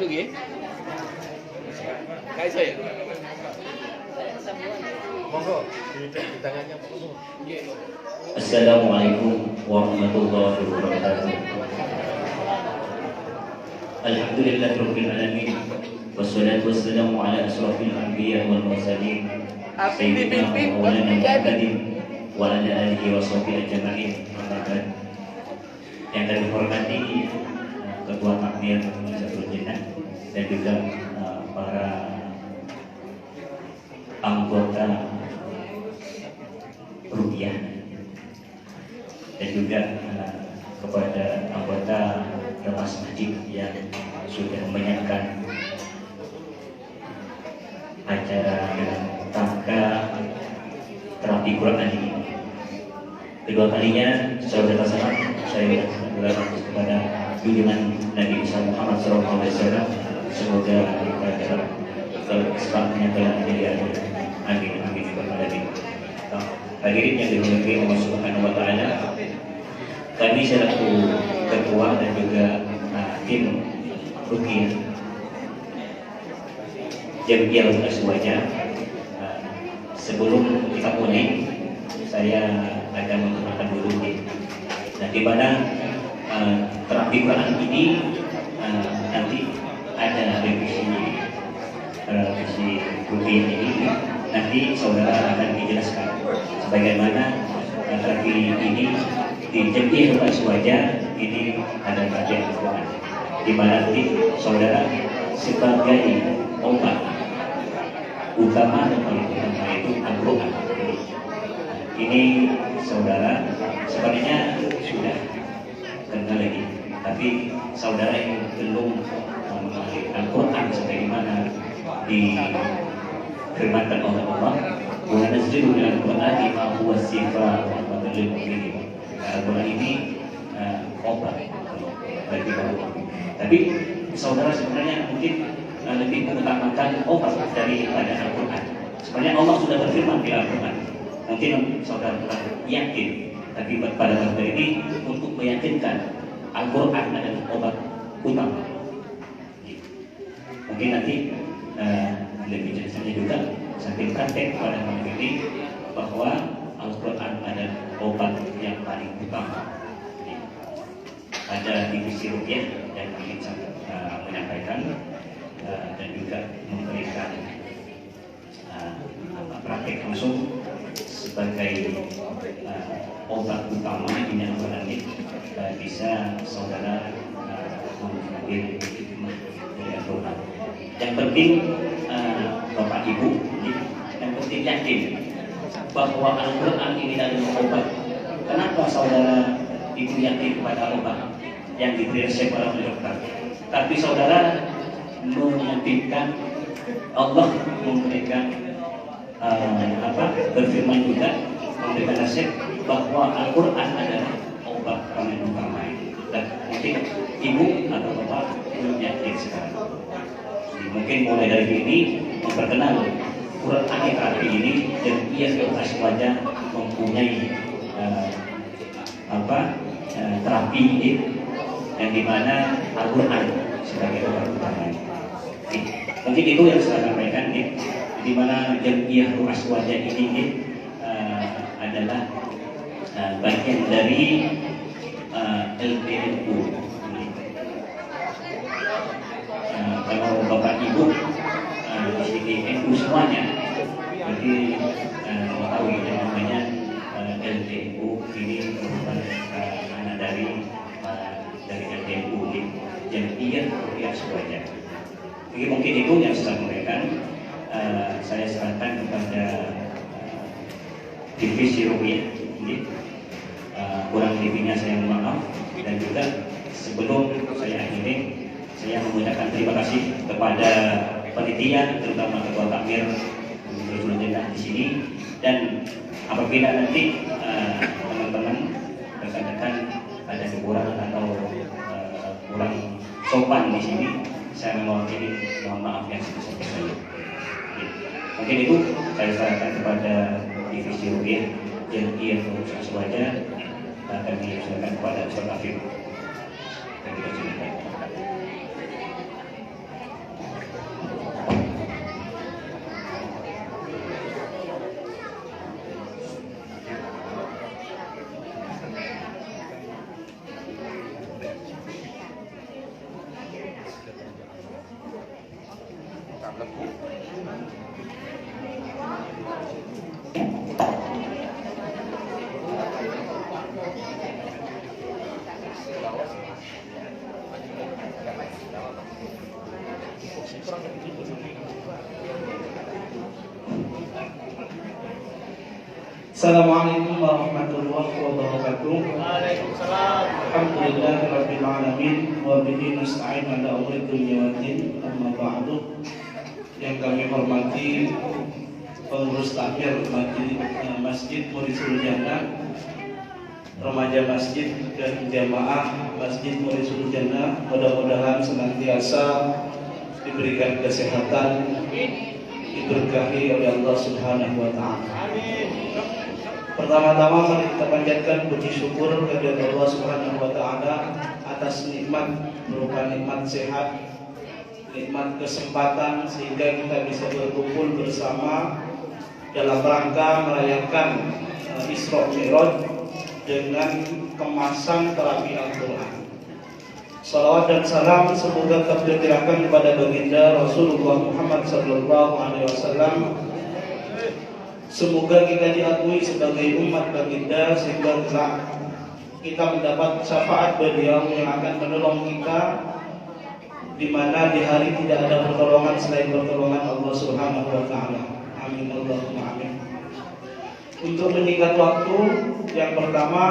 live lagi. Kayak saya. Monggo, di tangannya. Assalamualaikum warahmatullahi wabarakatuh. Alhamdulillahirabbil alamin. Wassalatu wassalamu ala asrofil anbiya wal mursalin. Sayyidina wa maulana Muhammadin wa ala alihi wa sahbihi ajma'in. Yang kami hormati Ketua Takmir Ansarul Jinnah dan juga para anggota Ruqyah dan juga kepada anggota Remas Masjid yang sudah menyiapkan acara tangga terapi Quran ini. Kedua kalinya saudara saya berharap kepada junjungan Nabi Muhammad SAW, semoga pada kesempatan telah menjadi amin amin amin amin. Hadirin yang dirahmati Allah Subhanahu wa taala, kami selaku ketua dan juga tim Ruqyah Jamiah Aswaja, sebelum kita mulai saya akan memperkenalkan dulu di mana terapi Quran ini nanti ada revisi Ruqyah ini, nanti saudara akan dijelaskan sebagaimana terapi ini di Jamiah Aswaja ini ada kajian Quran, di mana nanti saudara sebagai obat utama dan paling utama itu Al-Quran. Ini saudara sebenarnya sudah kenal lagi, tapi saudara yang belum mengenali Al-Quran sebagaimana difirmankan oleh Allah, wa nazzilu minal Qur'ani ma huwa shifaa wa rahmatan lil mu'minin. Al-Quran ini obat bagi kita. Tapi saudara sebenarnya mungkin lebih mengutamakan obat daripada Al-Quran. Sebenarnya Allah sudah berfirman di Al-Quran. Mungkin saudara yakin, tapi pada waktu ini untuk meyakinkan Al-Quran adalah obat utama. Mungkin nanti lebih jelasnya juga sambil praktek pada malam ini bahwa Al-Quran adalah obat yang paling utama. Ada divisi Ruqyah yang ingin menyampaikan dan juga memberikan praktek langsung sebagai obat utama ini Al-Quran ini, bisa saudara mengambil hikmah dari Al-Quran. Yang penting Bapak Ibu, yang penting yakin bahwa Al-Quran ini adalah obat. Kenapa saudara Ibu yakin pada obat yang diberi resep oleh dokter? Tapi saudara menyampaikan Allah memberikan berfirman juga, memberikan resep bahwa Al-Quran adalah obat paling utama. Dan mungkin ibu atau bapak belum yakin sekarang. Mungkin mulai dari ini memperkenal Quran terapi ini, dan ia sebatas wajah mempunyai terapi ini yang dimana Al-Quran sebagai obat utama. Mungkin itu yang saya sampaikan, di mana Jamiah Aswaja ini adalah bagian dari LPNU. Kalau Bapak Ibu di sini NU semuanya, jadi mengetahui yang namanya LPNU ini merupakan anak dari LPNU, Jamiah Aswaja. Jadi mungkin itu yang saya sampaikan. Saya serahkan kepada divisi Ruqyah. Kurang lebihnya saya mohon maaf, dan juga sebelum saya akhiri, saya mengucapkan terima kasih kepada panitia, terutama Ketua Takmir Ansarul Jinnah di sini. Dan apabila nanti teman-teman rekan-rekan ada kekurangan atau kurang sopan di sini, saya mewakili mohon maaf yang sebesar-besarnya. Mungkin itu saya sarankan kepada divisi Ruqyah Jamiah Aswaja, akan diusulkan kepada Ustaz Afif. Dan kita silakan. Assalamualaikum warahmatullahi wabarakatuh. Waalaikumsalam. Alhamdulillahirabbil alamin wa bihi nasta'in ala umuri dunya waddin. Amma ba'du. Yang kami hormati pengurus takmir Masjid Murisul Jannah, remaja masjid dan jamaah Masjid Murisul Jannah, mudah-mudahan senantiasa diberikan kesehatan, diberkahi oleh Allah Subhanahu wa taala. Amin. Pertama-tama mari kita panjatkan puji syukur kepada Allah Subhanahu wa taala atas nikmat berupa nikmat sehat, nikmat kesempatan sehingga kita bisa berkumpul bersama dalam rangka merayakan Isra Mi'raj dengan kemasan terapi Al-Qur'an. Salawat dan salam semoga tercurahkan kepada baginda Rasulullah Muhammad sallallahu alaihi wasallam. Semoga kita diakui sebagai umat baginda sehingga kelak kita mendapat syafaat beliau yang akan menolong kita, di mana di hari tidak ada pertolongan selain pertolongan Allah Subhanahu wa taala. Amin Allahumma amin. Untuk menyingkat waktu, yang pertama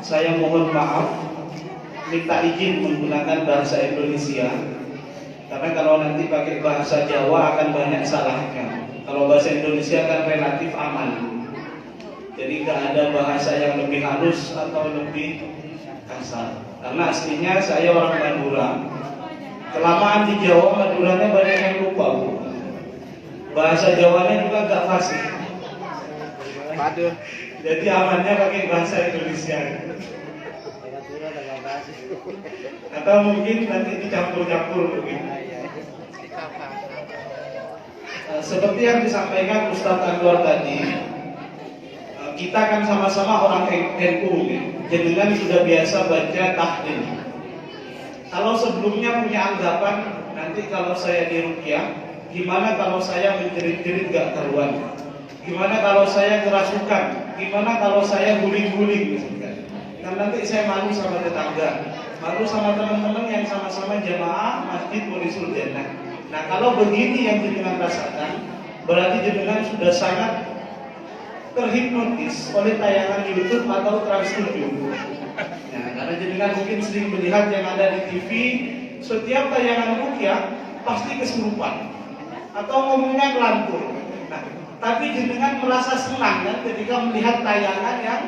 saya mohon maaf, minta izin menggunakan bahasa Indonesia, karena kalau nanti pakai bahasa Jawa akan banyak salahnya. Kalau bahasa Indonesia kan relatif aman, jadi nggak ada bahasa yang lebih halus atau lebih kasar. Karena aslinya saya orang Madura, kelamaan di Jawa, Maduranya banyak yang lupa, Bu. Bahasa Jawanya juga nggak fasih. Jadi amannya pakai bahasa Indonesia. Atau mungkin nanti dicampur-campur mungkin. Seperti yang disampaikan Ustadz Anwar tadi, kita kan sama-sama orang NU, jenengan sudah biasa baca tahlil. Kalau sebelumnya punya anggapan, nanti kalau saya diruqyah, gimana kalau saya menjerit-jerit gak karuan? Gimana kalau saya kerasukan? Gimana kalau saya guling-guling? Kan nanti saya malu sama tetangga, malu sama teman-teman yang sama-sama jamaah Masjid Murisul Jannah. Nah, kalau begini yang jenengan rasakan, berarti jenengan sudah sangat terhipnotis oleh tayangan YouTube atau Trans 7. Nah, karena jenengan mungkin sering melihat yang ada di TV, setiap tayangan ruqyah pasti kesurupan atau ngomongnya kelantur. Nah, tapi jenengan merasa senang kan ketika melihat tayangan yang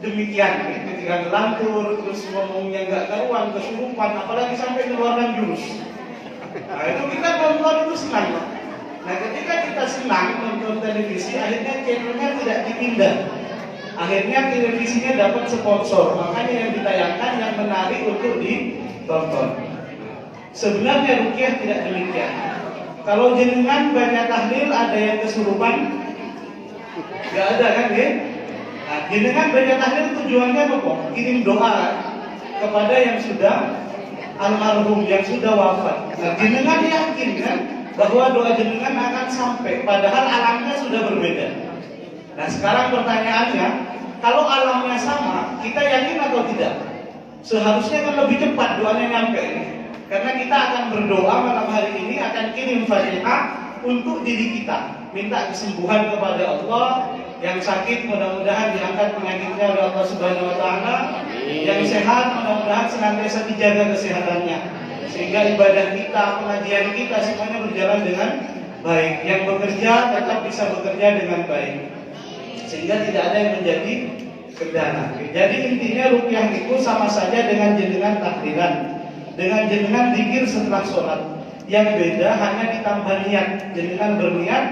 demikian, ketika kelantur, terus ngomongnya nggak karuan, kesurupan, apalagi sampai keluaran jurus. Nah, itu kita nonton itu senang. Nah, ketika kita senang nonton televisi, akhirnya channelnya tidak dipindah. Akhirnya televisinya dapat sponsor, makanya yang ditayangkan yang menarik untuk ditonton. Sebenarnya ruqyah tidak demikian. Kalau jenengan baca tahlil ada yang kesurupan, nggak ada kan, ya? Nah, jenengan baca tahlil tujuannya apa? Kirim doa kepada yang sudah almarhum, yang sudah wafat. Nah, jenengan yakin kan bahwa doa jenengan akan sampai, padahal alamnya sudah berbeda. Nah, sekarang pertanyaannya, kalau alamnya sama, kita yakin atau tidak? Seharusnya kan lebih cepat doanya nyampe, karena kita akan berdoa malam hari ini, akan kirim Fatihah untuk diri kita, minta kesembuhan kepada Allah. Yang sakit mudah-mudahan diangkat penyakitnya oleh Allah Subhanahu wa taala. Yang sehat mudah-mudahan senantiasa dijaga kesehatannya, sehingga ibadah kita, pengajian kita semuanya berjalan dengan baik. Yang bekerja tetap bisa bekerja dengan baik, sehingga tidak ada yang menjadi kendala. Jadi intinya ruqyah itu sama saja dengan jenengan tahlilan, dengan jenengan zikir setelah sholat. Yang beda hanya ditambah niat, jenengan berniat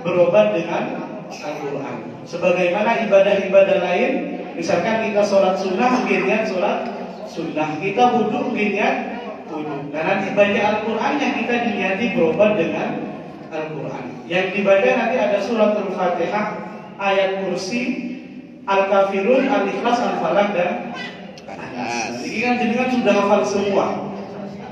berobat dengan Al-Quran. Sebagaimana ibadah-ibadah lain, misalkan kita sholat sunnah, mungkin niat sholat sunnah, kita wudhu, mungkin niat wudhu. Nah, nanti baca Al-Quran yang kita diniati berobat dengan Al-Quran. Yang dibaca nanti ada surat Al-Fatihah, ayat kursi, Al-Kafirun, Al-Ikhlas, Al-Falaq, dan An-Nas. Jadi kan jenengan sudah hafal semua.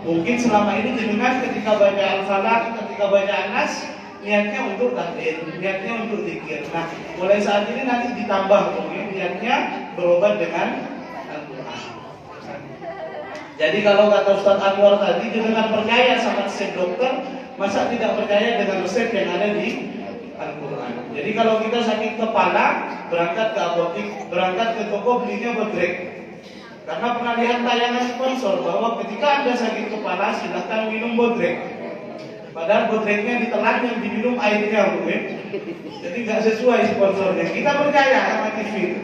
Mungkin selama ini jenengan ketika baca Al-Falaq, ketika baca An-Nas, niatnya untuk tahlil, niatnya untuk zikir. Nah, mulai saat ini nanti ditambah mungkin niatnya berobat dengan Al-Quran. Jadi kalau kata Ustaz Anwar tadi, jenengan percaya sama resep dokter, masa tidak percaya dengan resep yang ada di Al-Quran. Jadi kalau kita sakit kepala, berangkat ke apotik, berangkat ke toko belinya bodrek. Karena pernah lihat tayangan sponsor bahwa ketika Anda sakit kepala silahkan minum bodrek. Padahal bodreknya ditelan, yang diminum airnya, mungkin. Jadi nggak sesuai sponsornya. Kita percaya sama TV.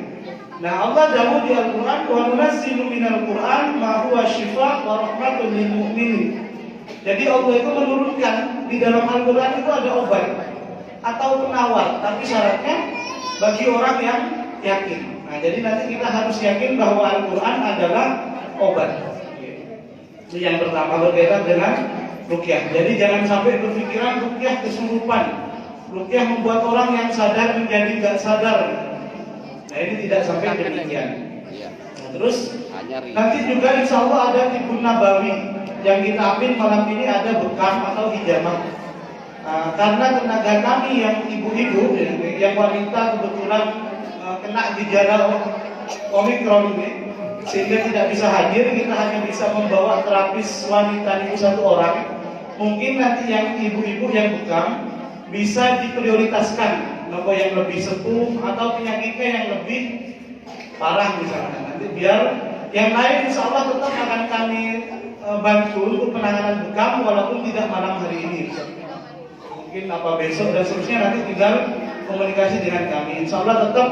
Nah, Allah jauh di Al-Quran, wa nunazzilu minal Quran ma huwa syifa wa rahmatun lil mu'minin. Jadi Allah itu menurunkan di dalam Al-Quran itu ada obat atau penawar, tapi syaratnya bagi orang yang yakin. Nah, jadi nanti kita harus yakin bahwa Al-Quran adalah obat. Ini yang pertama berkaitan dengan ruqyah. Jadi jangan sampai berpikiran ruqyah kesurupan, ruqyah membuat orang yang sadar menjadi nggak sadar. Nah, ini tidak sampai demikian. Nah, terus nanti juga insya Allah ada Tibun Nabawi yang kita ambil malam ini, ada bekam atau hijamah. Karena tenaga kami yang ibu-ibu, yang wanita kebetulan kena gejala Omikron ini, sehingga tidak bisa hadir, kita hanya bisa membawa terapis wanita itu satu orang. Mungkin nanti yang ibu-ibu yang bekam bisa diprioritaskan, nopo yang lebih sepuh atau penyakitnya yang lebih parah misalnya. Nanti biar yang lain insya Allah tetap akan kami bantu untuk penanganan bekam walaupun tidak malam hari ini. Mungkin apa besok dan seterusnya, nanti tinggal komunikasi dengan kami. Insya Allah tetap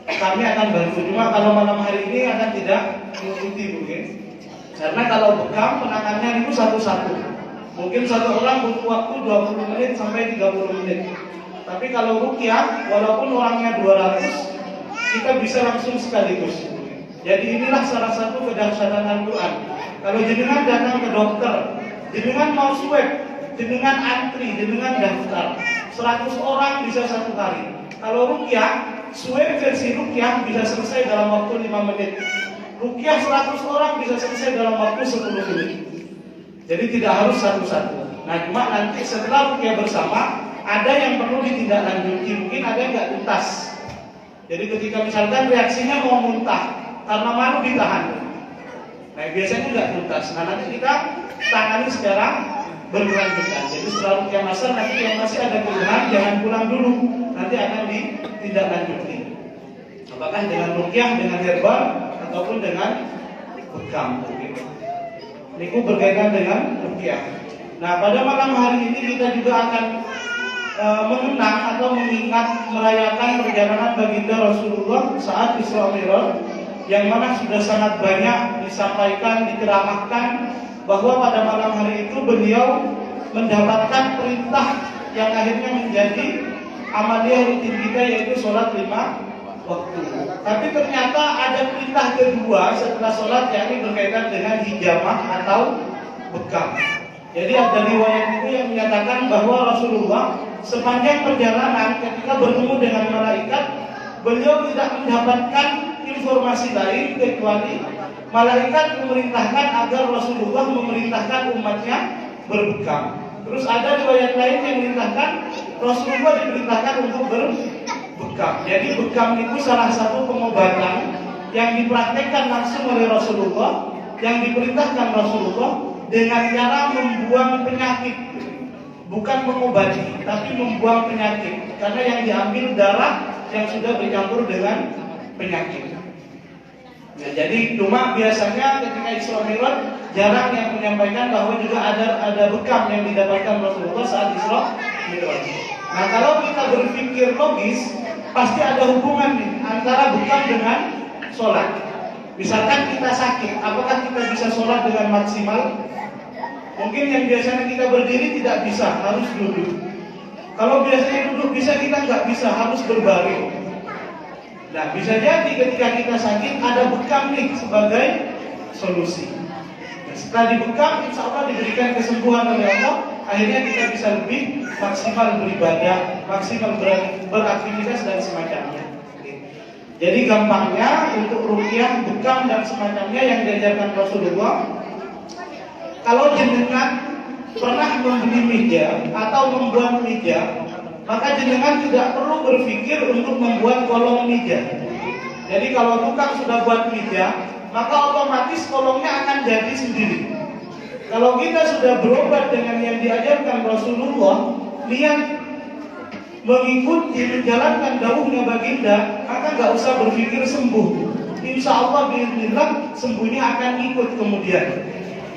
kami akan bantu. Cuma kalau malam hari ini akan tidak mengikuti mungkin. Karena kalau bekam penanganannya itu satu-satu. Mungkin satu orang butuh waktu 20 menit sampai 30 menit. Tapi kalau ruqyah, walaupun orangnya 200, kita bisa langsung sekaligus. Jadi inilah salah satu kedahsyatan Al-Quran. Kalau jenengan datang ke dokter, jenengan mau swab, jenengan antri, jenengan daftar, 100 orang bisa satu hari. Kalau ruqyah, swab versi ruqyah bisa selesai dalam waktu 5 menit. Ruqyah 100 orang bisa selesai dalam waktu 10 menit. Jadi tidak harus satu-satu. Nah, cuma nanti setelah ruqyah bersama, ada yang perlu ditindaklanjuti, mungkin ada yang nggak tuntas. Jadi ketika misalkan reaksinya mau muntah karena malu ditahan, nah biasanya nggak tuntas. Nah, nanti kita tangani secara berkelanjutan. Jadi setelah ruqyah masal, nanti yang masih ada keluhan jangan pulang dulu, nanti akan ditindaklanjuti. Apakah dengan ruqyah, dengan herbal, ataupun dengan bekam. Ini berkaitan dengan ruqyah. Nah, pada malam hari ini kita juga akan mengenang atau mengingat merayakan perjalanan baginda Rasulullah saat Isra Mi'raj, yang mana sudah sangat banyak disampaikan, diceramahkan bahwa pada malam hari itu beliau mendapatkan perintah yang akhirnya menjadi amaliyah rutin kita, yaitu sholat 5 waktu. Tapi ternyata ada perintah kedua setelah sholat, yakni berkaitan dengan hijamah atau bekam. Jadi ada riwayat itu yang menyatakan bahwa Rasulullah sepanjang perjalanan ketika bertemu dengan malaikat, beliau tidak mendapatkan informasi lain kecuali malaikat memerintahkan agar Rasulullah memerintahkan umatnya berbekam. Terus ada riwayat lain yang memerintahkan Rasulullah diperintahkan untuk berbekam. Jadi bekam itu salah satu pengobatan yang dipraktekkan langsung oleh Rasulullah, yang diperintahkan Rasulullah dengan cara membuang penyakit, bukan mengobati, tapi membuang penyakit. Karena yang diambil darah yang sudah bercampur dengan penyakit. Nah, jadi cuma biasanya ketika Isra Mi'raj jarang yang menyampaikan bahwa juga ada bekam yang didapatkan Rasulullah saat Isra Mi'raj. Nah, kalau kita berpikir logis, pasti ada hubungan nih antara bekam dengan sholat. Misalkan kita sakit, apakah kita bisa sholat dengan maksimal? Mungkin yang biasanya kita berdiri tidak bisa, harus duduk. Kalau biasanya duduk bisa, kita nggak bisa, harus berbaring. Nah, bisa jadi ketika kita sakit ada bekam nih sebagai solusi. Nah, setelah dibekam, insya Allah diberikan kesembuhan oleh Allah, akhirnya kita bisa lebih maksimal beribadah, maksimal beraktivitas dan semacamnya. Jadi gampangnya untuk ruqyah, bekam dan semacamnya yang diajarkan Rasulullah, kalau jenengan pernah membeli meja atau membuat meja, maka jenengan tidak perlu berpikir untuk membuat kolong meja. Jadi kalau tukang sudah buat meja, maka otomatis kolongnya akan jadi sendiri. Kalau kita sudah berobat dengan yang diajarkan Rasulullah, niat mengikuti menjalankan dawuhnya baginda, maka nggak usah berpikir sembuh. Insya Allah bismillah sembuhnya akan ikut kemudian.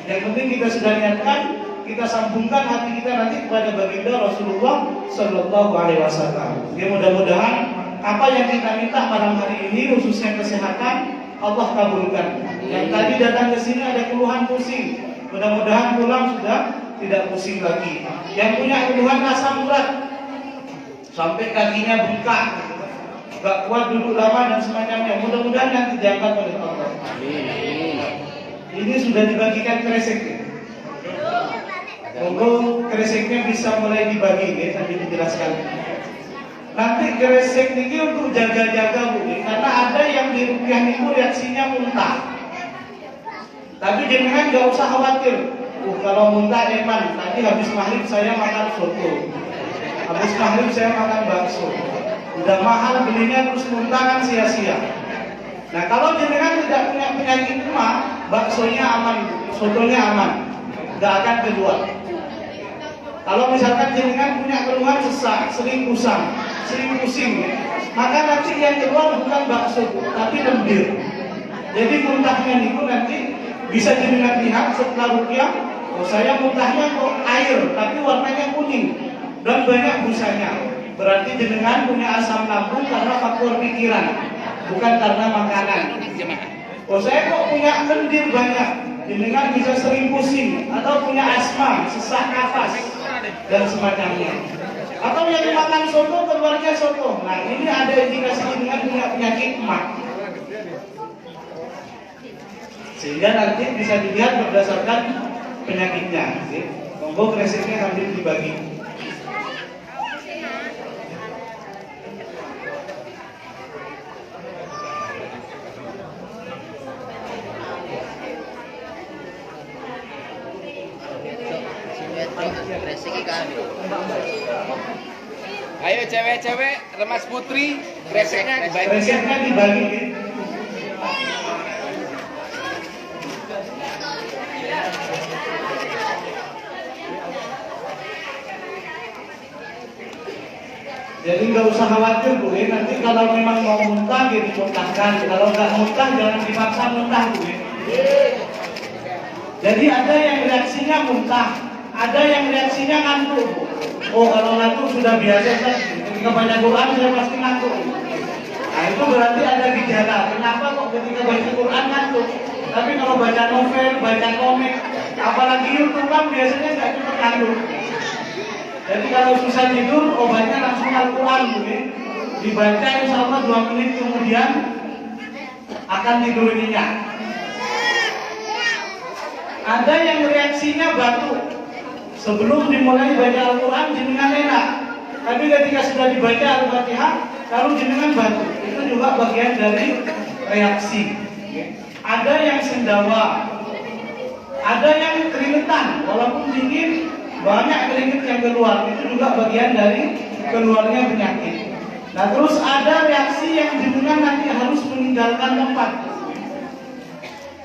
Yang penting kita sudah niatkan, kita sambungkan hati kita nanti kepada baginda Rasulullah Shallallahu Alaihi Wasallam. Ya mudah-mudahan apa yang kita minta malam hari ini khususnya kesehatan Allah kabulkan. Yang tadi datang ke sini ada keluhan pusing, mudah-mudahan pulang sudah tidak pusing lagi. Yang punya keluhan asam urat sampai kakinya bengkak, gak kuat duduk lama dan semacamnya, mudah-mudahan nanti diangkat oleh Allah. Ini sudah dibagikan kresek. Monggo kreseknya bisa mulai dibagi ya, sambil dijelaskan. Nanti kresek ini untuk jaga-jaga Bu, karena ada yang di rupiah itu reaksinya muntah. Tapi jangan nggak usah khawatir. Kalau muntah eman, tadi habis maghrib saya makan soto, habis maghrib saya makan bakso. Udah mahal belinya terus muntah kan sia-sia. Nah kalau jenengan tidak punya penyakit emah, baksonya aman, sotonya aman, nggak akan keluar. Kalau misalkan jenengan punya keluhan sesak, sering kusam, sering pusing, maka nanti yang keluar bukan bakso, tapi lendir. Jadi muntahnya itu nanti bisa jenengan lihat setelah rupiah. Oh saya muntahnya kok air, tapi warnanya kuning dan banyak busanya. Berarti jenengan punya asam lambung karena faktor pikiran, bukan karena makanan. Oh saya kok punya lendir banyak, jenengan bisa sering pusing atau punya asma, sesak nafas dan semacamnya. Atau yang makan soto keluarnya soto. Nah ini ada indikasi jenengan punya penyakit emah. Sehingga nanti bisa dilihat berdasarkan penyakitnya. Monggo kreseknya sambil dibagi. Ayo cewek-cewek, Remas Putri, kreseknya dibagi. Kreseknya dibagi. Jadi nggak usah khawatir Bu, nanti kalau memang mau muntah ya dimuntahkan. Kalau nggak muntah jangan dipaksa muntah Bu. Jadi ada yang reaksinya muntah, ada yang reaksinya ngantuk. Oh kalau ngantuk sudah biasa kan, ketika baca Quran saya pasti ngantuk. Nah itu berarti ada gejala. Kenapa kok ketika baca Quran ngantuk? Tapi kalau baca novel, baca komik, apalagi YouTube kan biasanya nggak cepat ngantuk. Jadi kalau susah tidur, obatnya langsung Al-Quran, dibaca insya Allah 2 menit kemudian akan tidur nyenyak. Ada yang reaksinya batuk. Sebelum dimulai baca Al-Quran, jenengan enak. Tapi ketika sudah dibaca Al-Fatihah, lalu jenengan batuk. Itu juga bagian dari reaksi. Ada yang sendawa, ada yang keringetan, walaupun dingin. Banyak keringat yang keluar, itu juga bagian dari keluarnya penyakit. Nah terus ada reaksi yang jenengan nanti harus meninggalkan tempat.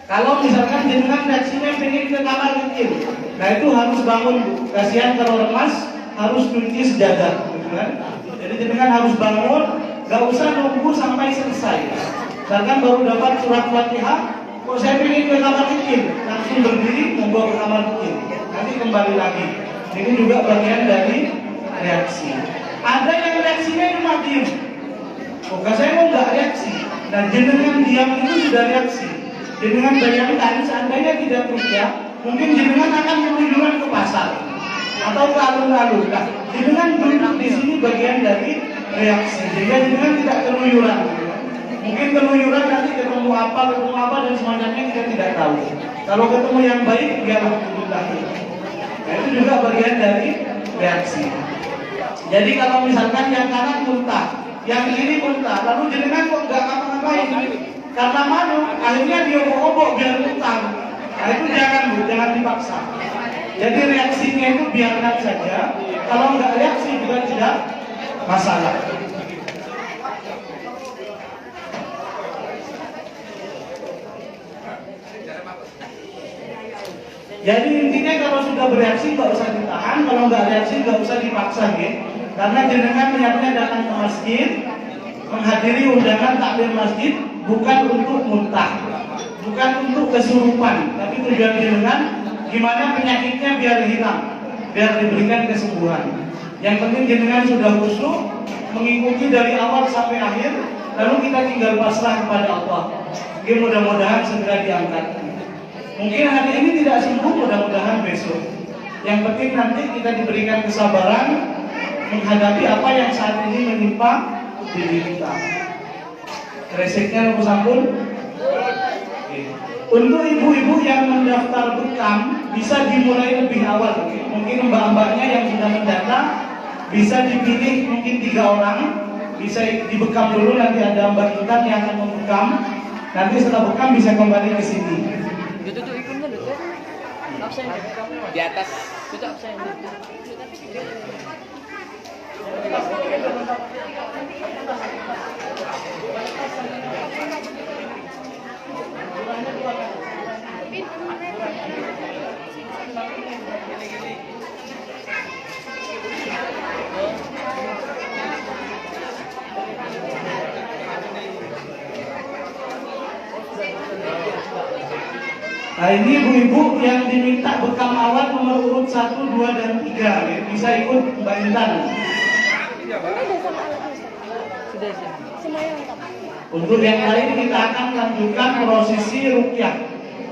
Kalau misalkan jenengan reaksinya pengen ke kamar kecil, nah itu harus bangun Bu. Kasihan kalau remas harus kunci sejadah, kan? Jadi jenengan harus bangun, gak usah nunggu sampai selesai. Bahkan baru dapat surat Fatihah, kok saya pengen ke kamar kecil, langsung berdiri membawa ke kamar kecil. Nanti kembali lagi. Ini juga bagian dari reaksi. Ada yang reaksinya cuma diam. Bukan saya mau nggak reaksi. Nah jenengan diam itu sudah reaksi. Jenengan bayangkan seandainya tidak rupiah, mungkin jenengan akan keluyuran ke pasar atau ke alun-alun. Nah, jenengan duduk di sini bagian dari reaksi. Jika jenengan tidak keluyuran, mungkin keluyuran nanti ketemu apa dan semacamnya kita tidak tahu. Kalau ketemu yang baik, ya alhamdulillah. Nah, itu juga bagian dari reaksi. Jadi kalau misalkan yang kanan muntah, yang kiri muntah, lalu jenengan kok nggak ngapa-ngapain? Karena malu, akhirnya dia obok-obok biar muntah. Nah itu jangan Bu, jangan dipaksa. Jadi reaksinya itu biarkan saja. Kalau nggak reaksi juga tidak masalah. Jadi intinya kalau sudah bereaksi nggak usah ditahan, kalau nggak reaksi nggak usah dipaksa gitu. Karena jenengan niatnya datang ke masjid, menghadiri undangan takbir masjid bukan untuk muntah, bukan untuk kesurupan, tapi tujuan jenengan gimana penyakitnya biar hilang, biar diberikan kesembuhan. Yang penting jenengan sudah khusyuk, mengikuti dari awal sampai akhir, lalu kita tinggal pasrah kepada Allah. Jadi mudah-mudahan segera diangkat. Mungkin hari ini tidak sembuh, mudah-mudahan besok. Yang penting nanti kita diberikan kesabaran menghadapi apa yang saat ini menimpa diri kita. Reseknya nomor sampul. Untuk ibu-ibu yang mendaftar bekam bisa dimulai lebih awal. Mungkin mbak-mbaknya yang sudah mendata bisa dipilih mungkin 3 orang, bisa dibekam dulu, nanti ada Mbak Intan yang akan membekam. Nanti setelah bekam bisa kembali ke sini. Di atas itu absen. Nah ini ibu-ibu yang diminta bekam awal nomor urut 1, 2, dan 3 ya. Bisa ikut Mbak Intan. Untuk yang lain kita akan lanjutkan prosesi ruqyah.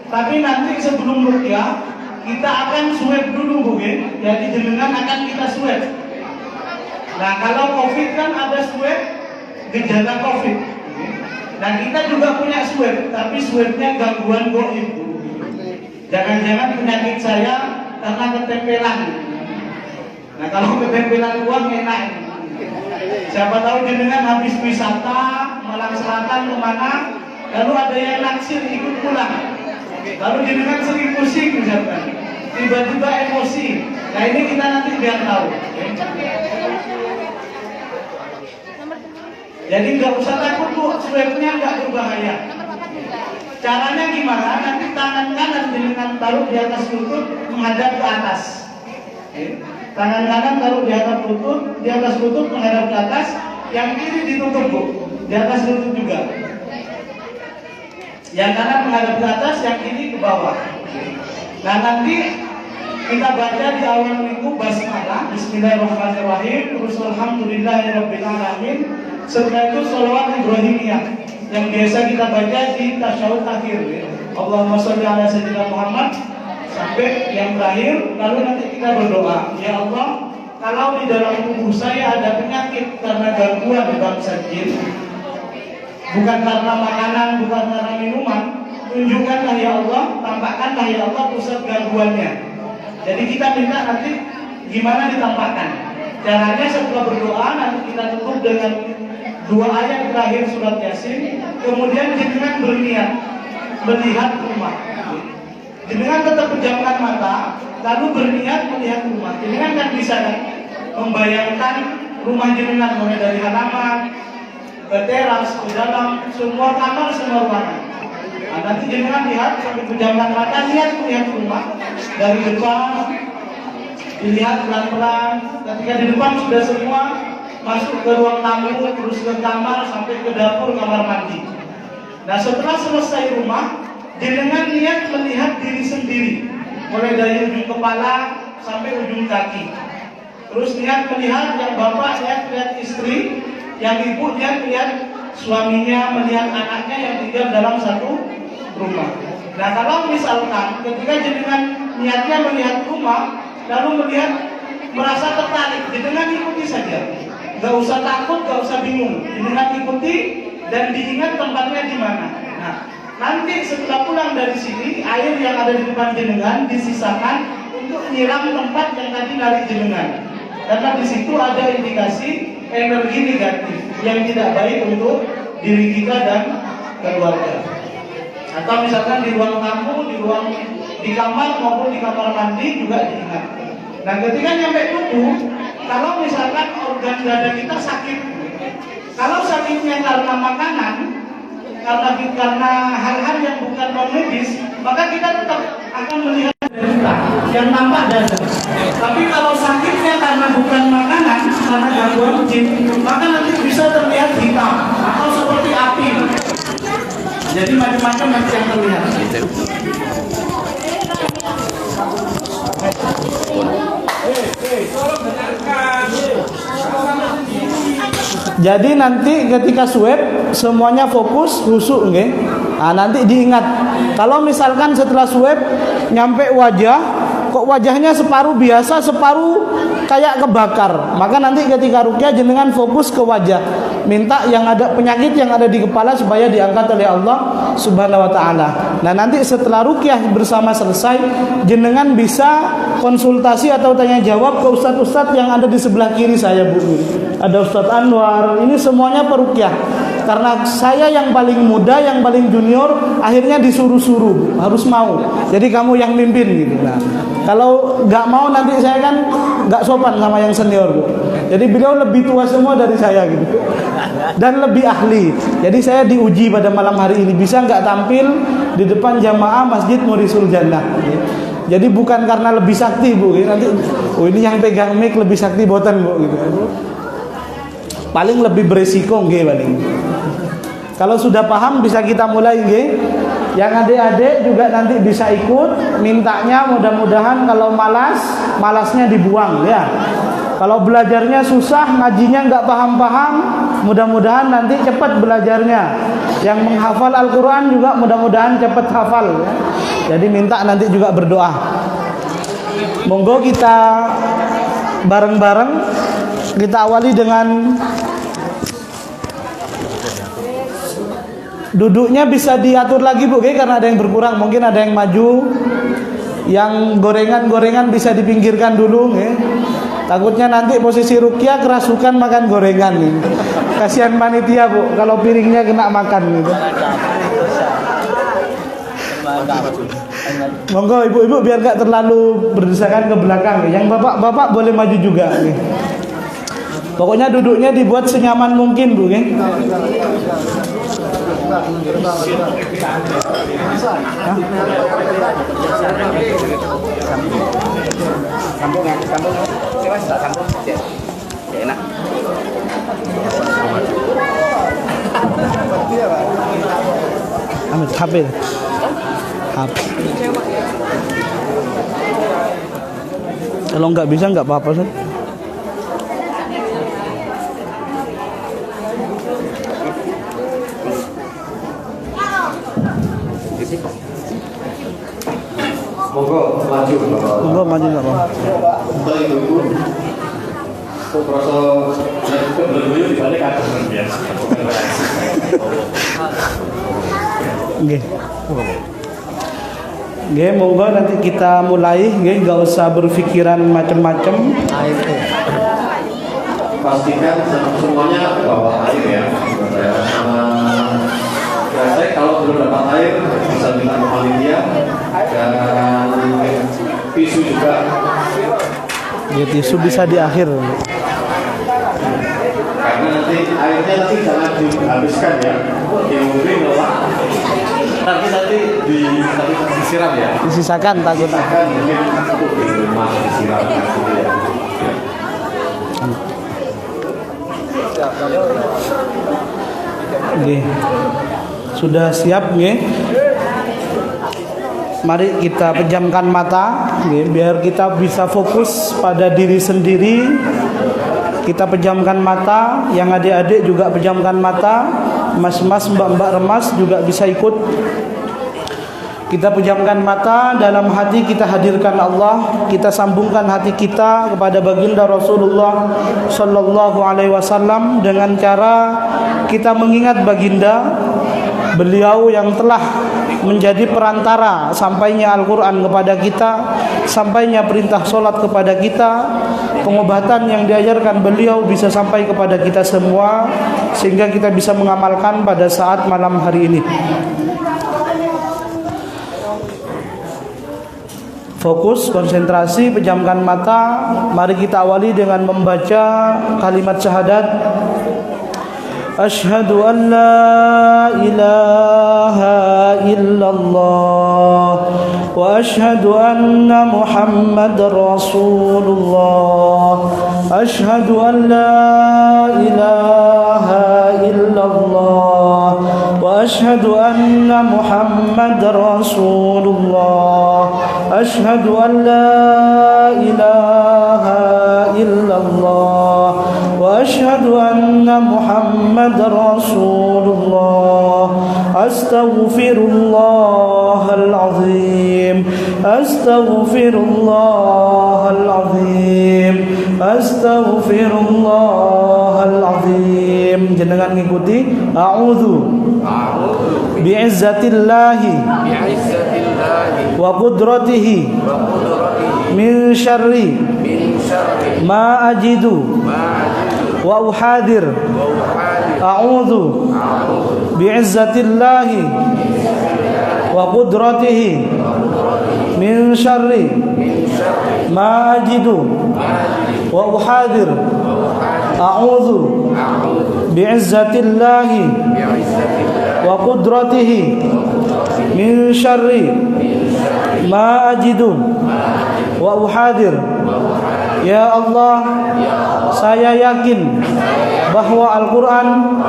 Tapi nanti sebelum ruqyah kita akan swab dulu Bu ya. Jadi jenengan akan kita swab. Nah kalau COVID kan ada swab gejala COVID. Nah kita juga punya swab, tapi swabnya gangguan goib Bu. Jangan-jangan penyakit saya karena ketempelan. Nah kalau ketempelan uang enak. Siapa tahu jenengan habis wisata Malang Selatan kemana, lalu ada yang naksir ikut pulang. Lalu jenengan sering pusing misalkan, tiba-tiba emosi. Nah ini kita nanti biar tahu. Jadi nggak usah takut Bu, swabnya nggak berbahaya. Caranya gimana? Nanti tangan kanan jenengan taruh di atas lutut menghadap ke atas. Tangan kanan taruh di atas lutut menghadap ke atas. Yang kiri ditutup Bu, di atas lutut juga. Yang kanan menghadap ke atas, yang kiri ke bawah. Nah nanti kita baca di awal minggu basmalah, Bismillahirrahmanirrahim, terus Alhamdulillahirabbil alamin. Setelah itu sholawat Ibrahimiyah yang biasa kita baca di tasyahud akhir ya. Allahumma sholli ala sayyidina Muhammad sampai yang terakhir. Lalu nanti kita berdoa, ya Allah, kalau di dalam tubuh saya ada penyakit karena gangguan bangsa jin, bukan karena makanan, bukan karena minuman, tunjukkanlah ya Allah, tampakkanlah ya Allah pusat gangguannya. Jadi kita minta nanti gimana ditampakkan. Caranya setelah berdoa nanti kita tutup dengan 2 ayat terakhir surat Yasin, kemudian jenengan berniat melihat rumah. Jenengan tetap pejamkan mata, lalu berniat melihat rumah. Jenengan kan bisa kan membayangkan rumah jenengan mulai dari halaman ke teras, ke dalam, semua kamar, semua ruangan. Nah, nanti jenengan lihat sambil pejamkan mata, lihat melihat rumah dari depan, dilihat pelan-pelan. Ketika di depan sudah semua, masuk ke ruang tamu, terus ke kamar, sampai ke dapur, kamar mandi. Nah setelah selesai rumah, jenengan niat melihat diri sendiri, mulai dari ujung kepala sampai ujung kaki. Terus niat melihat yang bapak, lihat istri, yang ibu lihat suaminya, melihat anaknya yang tinggal dalam satu rumah. Nah kalau misalkan ketika jenengan niatnya melihat rumah, lalu melihat merasa tertarik, jenengan ikuti saja. Gak usah takut, gak usah bingung. Jenengan ikuti dan diingat tempatnya di mana. Nah, nanti setelah pulang dari sini, air yang ada di depan jenengan disisakan untuk menyiram tempat yang tadi lari jenengan. Karena di situ ada indikasi energi negatif yang tidak baik untuk diri kita dan keluarga. Atau misalkan di ruang tamu, di ruang di kamar maupun di kamar mandi juga diingat. Dan ketika nyampe tubuh, kalau misalkan organ dada kita sakit, kalau sakitnya karena makanan, karena hal-hal yang bukan non medis, maka kita tetap akan melihat kita yang nampak dada. Tapi kalau sakitnya karena bukan makanan, karena gangguan jin, maka nanti bisa terlihat hitam atau seperti api. Jadi macam-macam nanti yang terlihat. Jadi nanti ketika swab semuanya fokus khusyuk nggih. Nah, nanti diingat kalau misalkan setelah swab nyampe wajah kok wajahnya separuh biasa, separuh kayak kebakar, maka nanti ketika ruqyah jenengan fokus ke wajah, minta yang ada penyakit yang ada di kepala supaya diangkat oleh Allah Subhanahu wa taala. Nah, nanti setelah ruqyah bersama selesai, jenengan bisa konsultasi atau tanya jawab ke ustadz-ustadz yang ada di sebelah kiri saya, Bu. Ada Ustadz Anwar, ini semuanya peruqyah. Karena saya yang paling muda, yang paling junior, akhirnya disuruh-suruh, harus mau. Jadi kamu yang mimpin gitu. Nah, kalau nggak mau nanti saya kan nggak sopan sama yang senior, Bu. Jadi beliau lebih tua semua dari saya gitu, dan lebih ahli. Jadi saya diuji pada malam hari ini bisa nggak tampil di depan jamaah Masjid Murisul Jannah. Jadi bukan karena lebih sakti, Bu. Nanti oh ini yang pegang mic lebih sakti boten, Bu gitu. Paling lebih beresiko nggih paling. Kalau sudah paham bisa kita mulai nggih. Yang adik-adik juga nanti bisa ikut. Mintanya mudah-mudahan kalau malasnya dibuang ya. Kalau belajarnya susah, ngajinya nggak paham-paham, mudah-mudahan nanti cepat belajarnya. Yang menghafal Al-Quran juga mudah-mudahan cepat hafal ya. Jadi minta nanti juga berdoa. Monggo kita bareng-bareng. Kita awali dengan duduknya bisa diatur lagi, Bu, karena ada yang berkurang, mungkin ada yang maju. Yang gorengan-gorengan bisa dipinggirkan dulu, takutnya nanti posisi ruqyah kerasukan makan gorengan nih. Kasihan panitia, Bu, kalau piringnya kena makan gitu. Monggo ibu-ibu biar gak terlalu berdesakan ke belakang. Yang bapak-bapak boleh maju juga nih. Pokoknya duduknya dibuat senyaman mungkin, Bu, enak. Amit HP. Kalau nggak bisa nggak apa-apa, Ustaz. Monggo maju, Bapak. Monggo maju nggak apa-apa. Untuk ibu-ibu, kok merasa berdua di balik ada biasa. Nggih. Nggih, monggo nanti kita mulai, nggih, nggak usah berpikiran macam-macam. Pastikan semuanya bawa air ya. Sama saya kalau belum dapat air bisa minta ke panitia dan tisu juga. Ya, tisu bisa di akhir. Karena nanti airnya nanti jangan dihabiskan ya. Diurin loh, Pak. Nanti disiram ya. Disisakan takut. Disisakan mungkin di rumah disiram gitu ya. Nggih. Sudah siap nggih? Mari kita pejamkan mata nggih, biar kita bisa fokus pada diri sendiri. Kita pejamkan mata, yang adik-adik juga pejamkan mata, mas-mas, mbak-mbak remas juga bisa ikut. Kita pejamkan mata, dalam hati kita hadirkan Allah, kita sambungkan hati kita kepada baginda Rasulullah sallallahu alaihi wasallam dengan cara kita mengingat baginda, beliau yang telah menjadi perantara sampainya Al-Quran kepada kita, sampainya perintah sholat kepada kita, pengobatan yang diajarkan beliau bisa sampai kepada kita semua, sehingga kita bisa mengamalkan pada saat malam hari ini. Fokus, konsentrasi, pejamkan mata. Mari kita awali dengan membaca kalimat syahadat. Asyhadu an la ilaha illallah wa asyhadu anna Muhammadar Rasulullah. Asyhadu an la ilaha illallah wa asyhadu anna Muhammadar Rasulullah. Asyhadu an la ilaha illallah wa asyhadu anna Muhammadar Rasulullah. Astaghfirullahal azim. Astaghfirullahal azim. Astaghfirullahal azim. Jenengan ngikuti. A'udzu bi'izzatillahi wa qudratihi min syarri ma ajidu wa uhadir. A'udzu bi'izzatillahi wa qudratihi min syarri ma ajidu wa uhadir. A'udzu bi'izzatillahi wa qudratihi min syarri ma ajidu wa uhadir. Ya Allah, saya yakin bahwa Al-Quran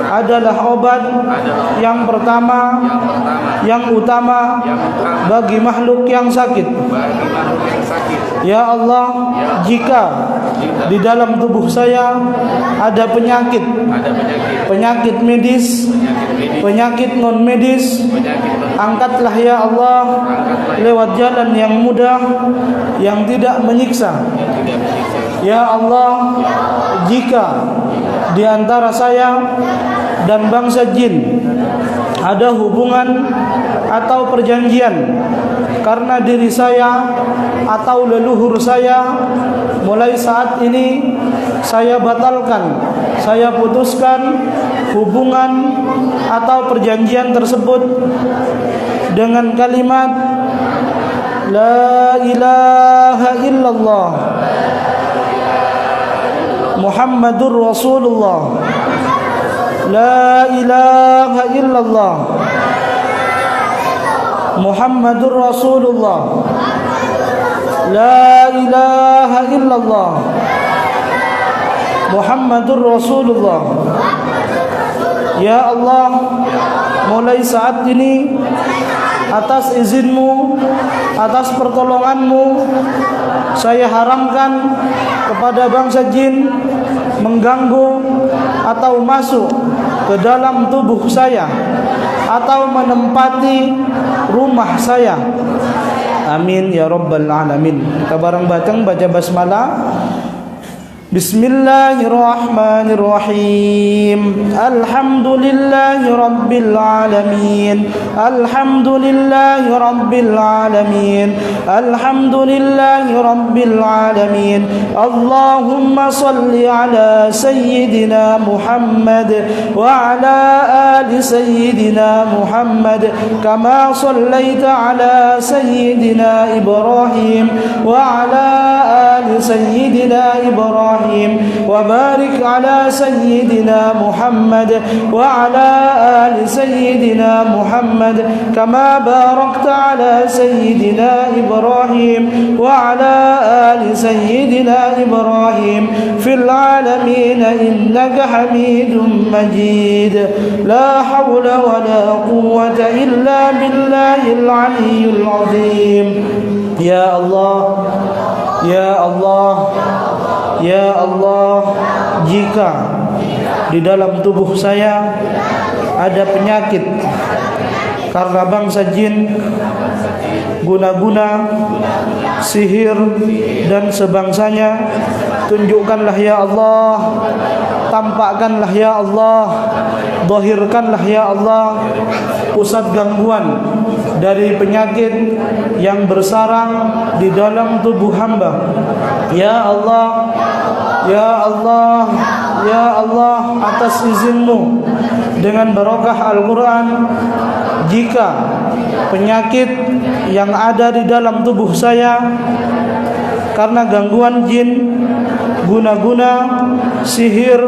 adalah obat yang pertama, yang utama bagi makhluk yang sakit. Ya Allah, jika di dalam tubuh saya ada penyakit medis, penyakit non medis, angkatlah ya Allah lewat jalan yang mudah, yang tidak menyiksa. Ya Allah, jika di antara saya dan bangsa jin ada hubungan atau perjanjian karena diri saya atau leluhur saya, mulai saat ini saya batalkan, saya putuskan hubungan atau perjanjian tersebut dengan kalimat La ilaha illallah Muhammadur Rasulullah. La ilaha illallah Muhammadur Rasulullah. La ilaha illallah Muhammadur Rasulullah. Ya Allah, mulai saat ini atas izinmu, atas pertolonganmu, saya haramkan kepada bangsa jin mengganggu atau masuk ke dalam tubuh saya atau menempati rumah saya. Amin ya rabbal alamin. Kita bareng-bareng baca basmalah. Bismillahirrahmanirrahim. Alhamdulillahi rabbil alamin. Alhamdulillahi rabbil alamin. Alhamdulillahi rabbil alamin. Allahumma salli ala sayyidina Muhammad wa ala ali sayyidina Muhammad kama sallaita ala sayyidina Ibrahim wa ala ali sayyidina Ibrahim. وبارك على سيدنا محمد وعلى آل سيدنا محمد كما باركت على سيدنا إبراهيم وعلى آل سيدنا إبراهيم في العالمين إنك حميد مجيد. لا حول ولا قوة إلا بالله العلي العظيم. يا الله يا الله Ya Allah, jika di dalam tubuh saya ada penyakit karena bangsa jin, guna-guna, sihir dan sebangsanya, tunjukkanlah ya Allah, tampakkanlah ya Allah, zahirkanlah ya Allah pusat gangguan dari penyakit yang bersarang di dalam tubuh hamba. Ya Allah, ya Allah, ya Allah, atas izinmu dengan barokah Al-Quran, jika penyakit yang ada di dalam tubuh saya karena gangguan jin, guna-guna, sihir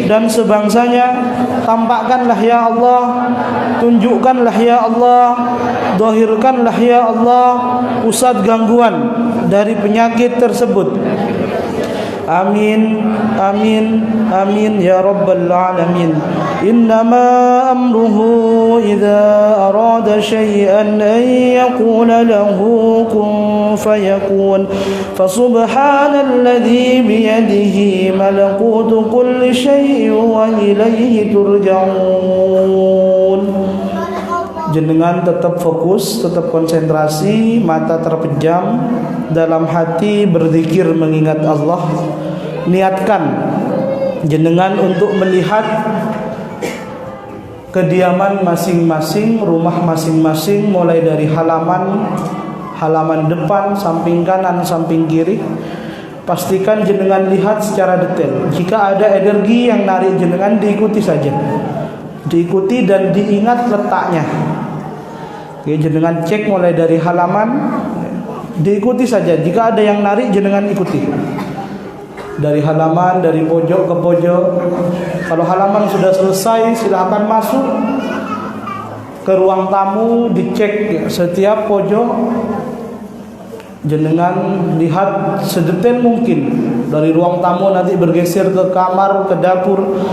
dan sebangsanya. Tampakkanlah ya Allah, tunjukkanlah ya Allah, dohirkanlah ya Allah pusat gangguan dari penyakit tersebut. Amin, amin, amin ya rabbal alamin. Innama amruhu idza arada syai'an an yaqula lahu kun fayakun. Fasubhanalladzi biyadihi malakutu kulli syai'in wa ilaihi turja'un. Jenengan tetap fokus, tetap konsentrasi, mata terpejam, dalam hati berzikir mengingat Allah. Niatkan jenengan untuk melihat kediaman masing-masing, rumah masing-masing, mulai dari halaman depan, samping kanan, samping kiri. Pastikan jenengan lihat secara detail. Jika ada energi yang narik jenengan, diikuti saja, diikuti dan diingat letaknya. Oke, jenengan cek mulai dari halaman, diikuti saja. Jika ada yang narik, jenengan ikuti dari halaman, dari pojok ke pojok. Kalau halaman sudah selesai, silakan masuk ke ruang tamu, dicek setiap pojok. Jenengan lihat sedetail mungkin. Dari ruang tamu nanti bergeser ke kamar, ke dapur,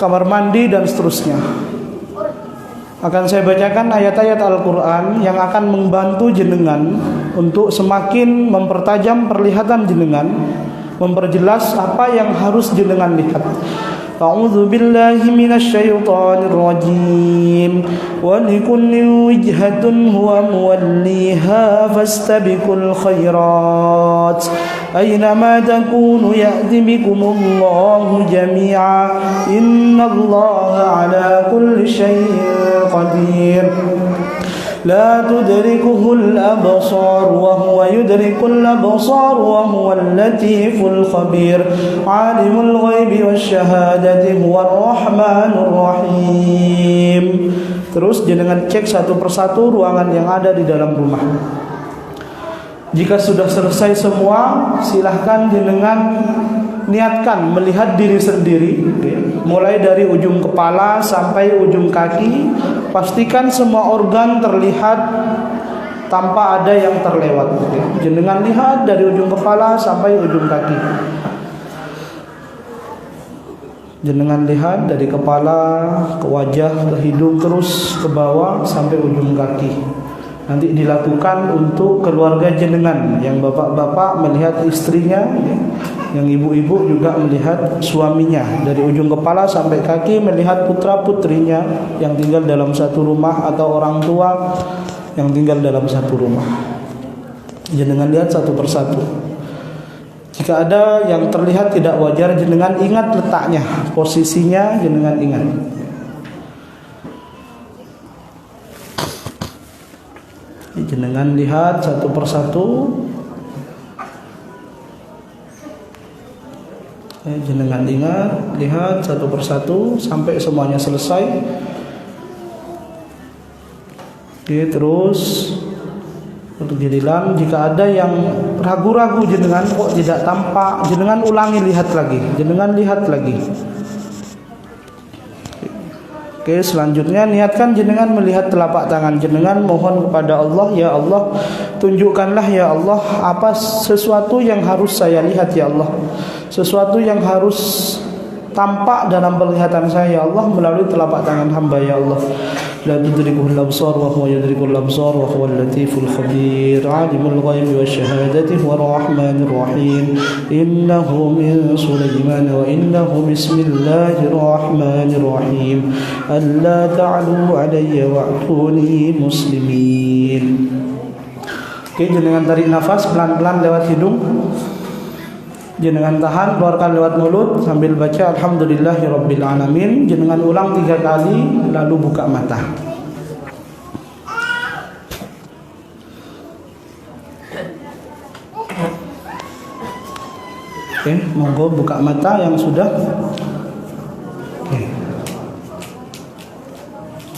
kamar mandi dan seterusnya. Akan saya bacakan ayat-ayat Al-Quran yang akan membantu jenengan untuk semakin mempertajam penglihatan jenengan, memperjelas apa yang harus jenengan lihat. A'udzu billahi minasyaitonir rajim. Wa likulli wijhatun huwa muwalliha fastabiqul khairat. Aynama takunu ya'ti bikumullahu jami'a. Innallaha 'ala kulli syai'in qadir. لا تدركه الأبصار وهو يدرك الأبصار وهو اللطيف الخبير عالم الغيب والشهادة هو الرحمن الرحيم. Terus jenengan cek satu persatu ruangan yang ada di dalam rumah. Jika sudah selesai semua, silahkan jenengan niatkan melihat diri sendiri, mulai dari ujung kepala sampai ujung kaki. Pastikan semua organ terlihat tanpa ada yang terlewat. Jenengan lihat dari ujung kepala sampai ujung kaki. Jenengan lihat dari kepala ke wajah, ke hidung, terus ke bawah sampai ujung kaki. Nanti dilakukan untuk keluarga jenengan. Yang bapak-bapak melihat istrinya, yang ibu-ibu juga melihat suaminya. Dari ujung kepala sampai kaki melihat putra-putrinya yang tinggal dalam satu rumah atau orang tua yang tinggal dalam satu rumah. Jenengan lihat satu persatu. Jika ada yang terlihat tidak wajar, jenengan ingat letaknya, posisinya jenengan ingat. Jenengan lihat satu persatu. Jenengan ingat, lihat satu persatu sampai semuanya selesai. Oke, terus untuk jadilan, jika ada yang ragu-ragu jenengan kok tidak tampak, jenengan ulangi lihat lagi, jenengan lihat lagi. Oke, selanjutnya niatkan jenengan melihat telapak tangan jenengan, mohon kepada Allah, ya Allah, tunjukkanlah ya Allah apa sesuatu yang harus saya lihat ya Allah, sesuatu yang harus tampak dalam penglihatan saya ya Allah melalui telapak tangan hamba ya Allah. La tudrikuhul absar wa huwa yudrikul absar wa huwal latiful khabir. Alimul ghaibi wasyahadati huwar rahmanir rahim. Innahu min Sulaiman wa innahu bismillahir rahmanir rahim. Alla ta'lu alayya wa'tuni muslimin. Oke, jenengan tarik nafas pelan-pelan lewat hidung. Jenengan tahan, keluarkan lewat mulut sambil baca alhamdulillahirabbil alamin. Jenengan ulang 3 kali lalu buka mata. Oke, monggo buka mata yang sudah. Oke.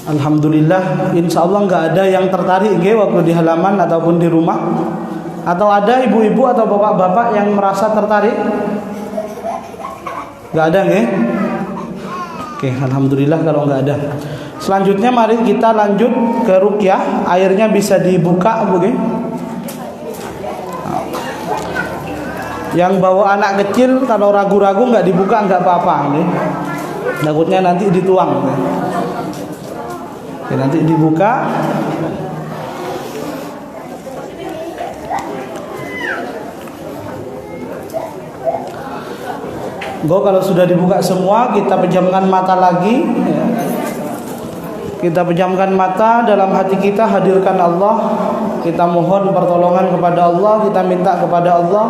Alhamdulillah, insya Allah nggak ada yang tertarik waktu di halaman ataupun di rumah. Atau ada ibu-ibu atau bapak-bapak yang merasa tertarik? Nggak ada Oke, alhamdulillah kalau nggak ada. Selanjutnya mari kita lanjut ke ruqyah. Airnya bisa dibuka, Yang bawa anak kecil kalau ragu-ragu nggak dibuka nggak apa-apa, takutnya nanti dituang. Oke, nanti dibuka. Kalau sudah dibuka semua, kita pejamkan mata lagi. Kita pejamkan mata, dalam hati kita hadirkan Allah. Kita mohon pertolongan kepada Allah, kita minta kepada Allah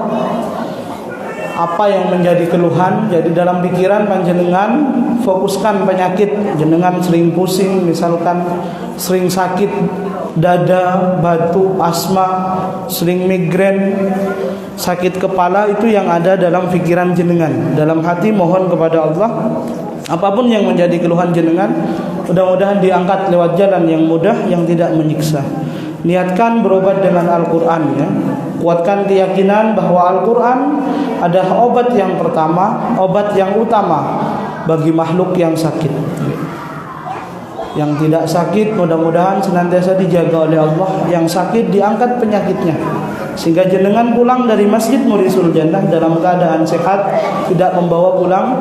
apa yang menjadi keluhan. Jadi dalam pikiran panjenengan fokuskan penyakit. Jenengan sering pusing, misalkan sering sakit dada, batuk, asma, sering migrain, sakit kepala, itu yang ada dalam pikiran jenengan. Dalam hati mohon kepada Allah apapun yang menjadi keluhan jenengan, mudah-mudahan diangkat lewat jalan yang mudah, yang tidak menyiksa. Niatkan berobat dengan Al-Quran, Kuatkan keyakinan bahwa Al-Quran adalah obat yang pertama, obat yang utama bagi makhluk yang sakit. Yang tidak sakit mudah-mudahan senantiasa dijaga oleh Allah. Yang sakit diangkat penyakitnya, sehingga jenengan pulang dari Masjid Murisul Jannah dalam keadaan sehat, tidak membawa pulang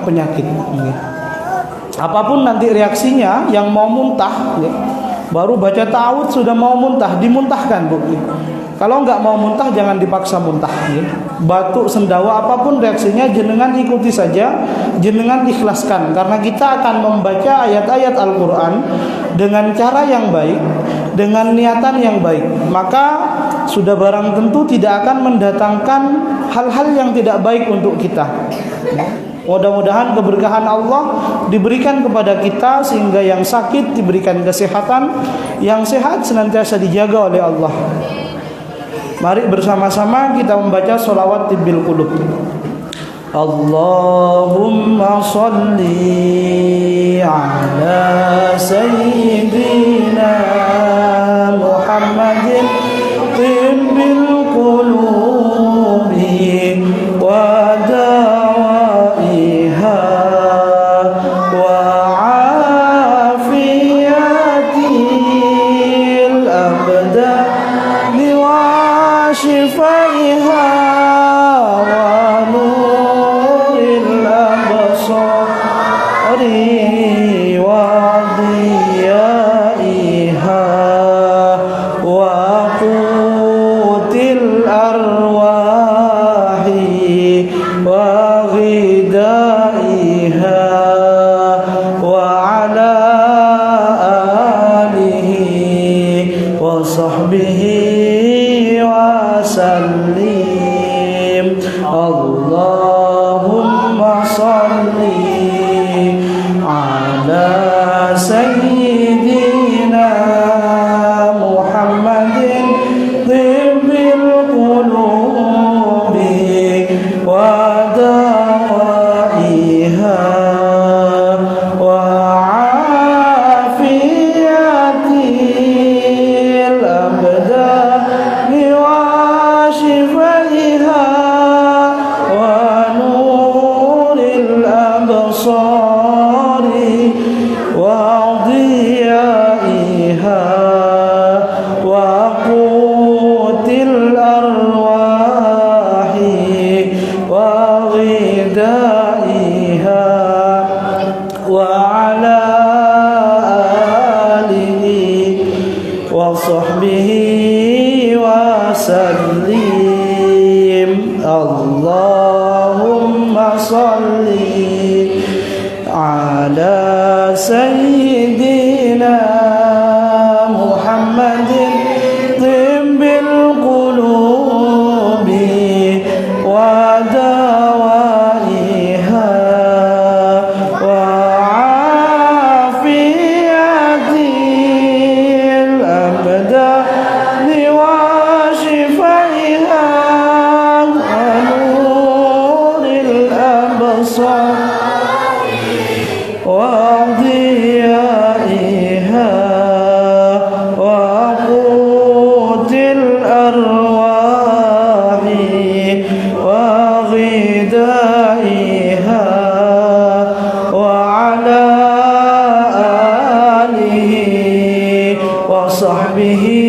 penyakit. Apapun nanti reaksinya, yang mau muntah, baru baca ta'awudz sudah mau muntah, dimuntahkan, Kalau enggak mau muntah jangan dipaksa muntah. Batuk, sendawa, apapun reaksinya jenengan ikuti saja, jenengan ikhlaskan, karena kita akan membaca ayat-ayat Al-Quran dengan cara yang baik, dengan niatan yang baik. Maka sudah barang tentu tidak akan mendatangkan hal-hal yang tidak baik untuk kita. Mudah-mudahan keberkahan Allah diberikan kepada kita, sehingga yang sakit diberikan kesehatan, yang sehat senantiasa dijaga oleh Allah. Mari bersama-sama kita membaca sholawat tibbil qulub. Allahumma salli ala sayyidina Muhammadin tibbil qulubi wa dawaiha wa afiyatil abdani wa shifaiha wa nuril absari wa diyaiha wa qutil arwahi wa ghidaiha wa ala alihi wa sahbihi wa sallim. Allahumma salli ala sayyidina Muhammadin tibbil qulubi wa dawaiha wa afiyatil abdani wa shifaiha wa nuril absari wa diyaiha wa qutil arwahi wa ghidaiha wa ala alihi wa sahbihi wa sallim. Allahumma salli ala sayyidina